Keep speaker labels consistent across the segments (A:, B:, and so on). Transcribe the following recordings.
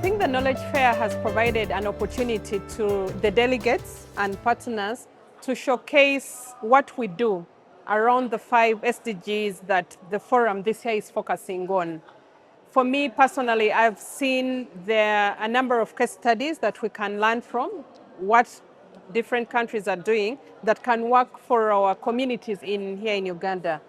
A: think the Knowledge Fair has provided an opportunity to the delegates and partners to showcase what we do around the 5 SDGs that the forum this year is focusing on. For me personally, I've seen there a number of case studies that we can learn from, what different countries are doing that can work for our communities here in Uganda.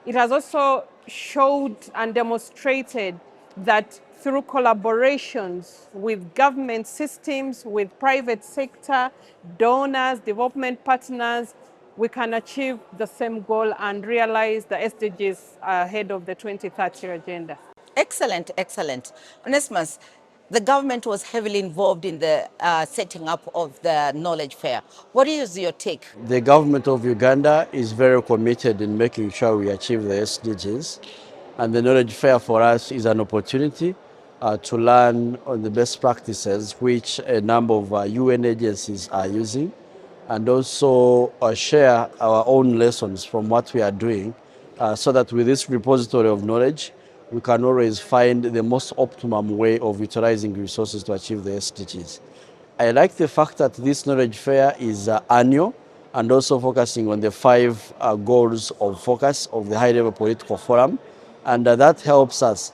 A: It has also showed and demonstrated that through collaborations with government systems, with private sector, donors, development partners, we can achieve the same goal and realize the SDGs ahead of the 2030 agenda.
B: Excellent, excellent. Onesimus, the government was heavily involved in the setting up of the Knowledge Fair. What is your take?
C: The government of Uganda is very committed in making sure we achieve the SDGs. And the Knowledge Fair for us is an opportunity to learn on the best practices which a number of UN agencies are using, and also share our own lessons from what we are doing so that with this repository of knowledge, we can always find the most optimum way of utilizing resources to achieve the SDGs. I like the fact that this knowledge fair is annual and also focusing on the 5 goals of focus of the high-level political forum. And that helps us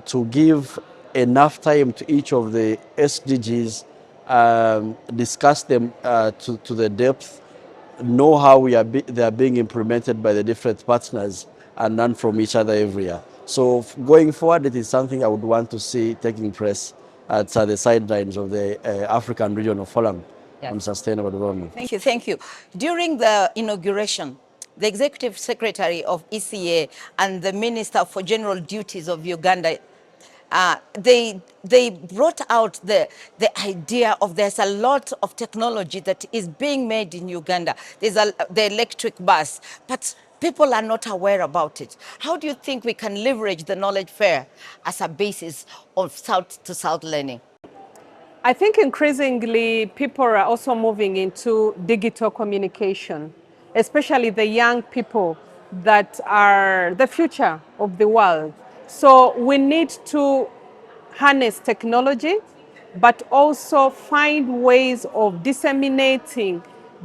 C: to give enough time to each of the SDGs, discuss them to the depth, know how they are being implemented by the different partners, and learn from each other every year. So going forward, it is something I would want to see taking place at the sidelines of the African Regional Forum on Sustainable Development.
B: Thank you, thank you. During the inauguration, the Executive Secretary of ECA and the Minister for General Duties of Uganda, they brought out the idea of there's a lot of technology that is being made in Uganda. There's the electric bus, but people are not aware about it. How do you think we can leverage the Knowledge Fair as a basis of South-to-South learning?
A: I think increasingly people are also moving into digital communication, especially the young people that are the future of the world. So we need to harness technology, but also find ways of disseminating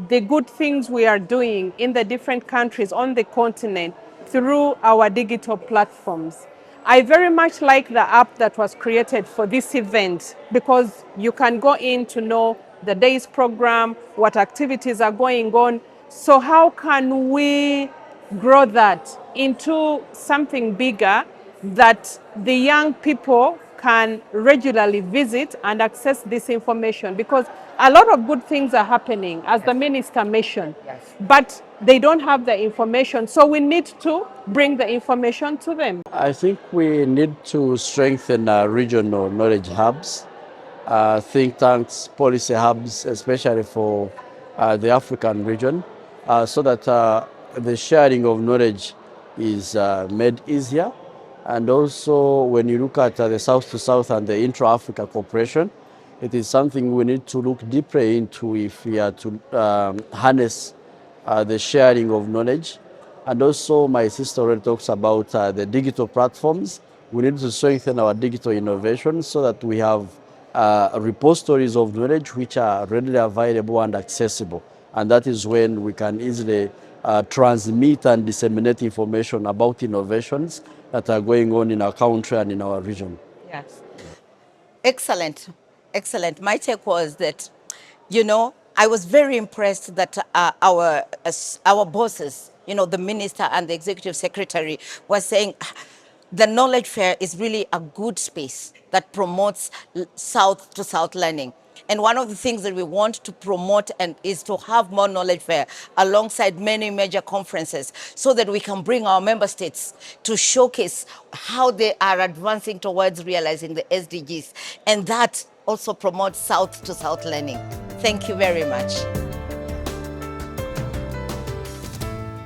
A: the good things we are doing in the different countries on the continent through our digital platforms. I very much like the app that was created for this event because you can go in to know the day's program, what activities are going on. So how can we grow that into something bigger that the young people can regularly visit and access this information? Because a lot of good things are happening, as the minister mentioned, but they don't have the information. So we need to bring the information to them.
C: I think we need to strengthen our regional knowledge hubs, think tanks, policy hubs, especially for the African region, so that the sharing of knowledge is made easier. And also, when you look at the South-to-South and the Intra-Africa Cooperation, it is something we need to look deeper into if we are to harness the sharing of knowledge. And also, my sister already talks about the digital platforms. We need to strengthen our digital innovation so that we have repositories of knowledge which are readily available and accessible. And that is when we can easily transmit and disseminate information about innovations that are going on in our country and in our region.
B: Yes. Excellent, excellent. My take was that, you know, I was very impressed that our bosses, you know, the minister and the executive secretary was saying the Knowledge Fair is really a good space that promotes South-to-South learning. And one of the things that we want to promote is to have more Knowledge Fair alongside many major conferences so that we can bring our member states to showcase how they are advancing towards realizing the SDGs. And that also promotes South-to-South learning. Thank you very much.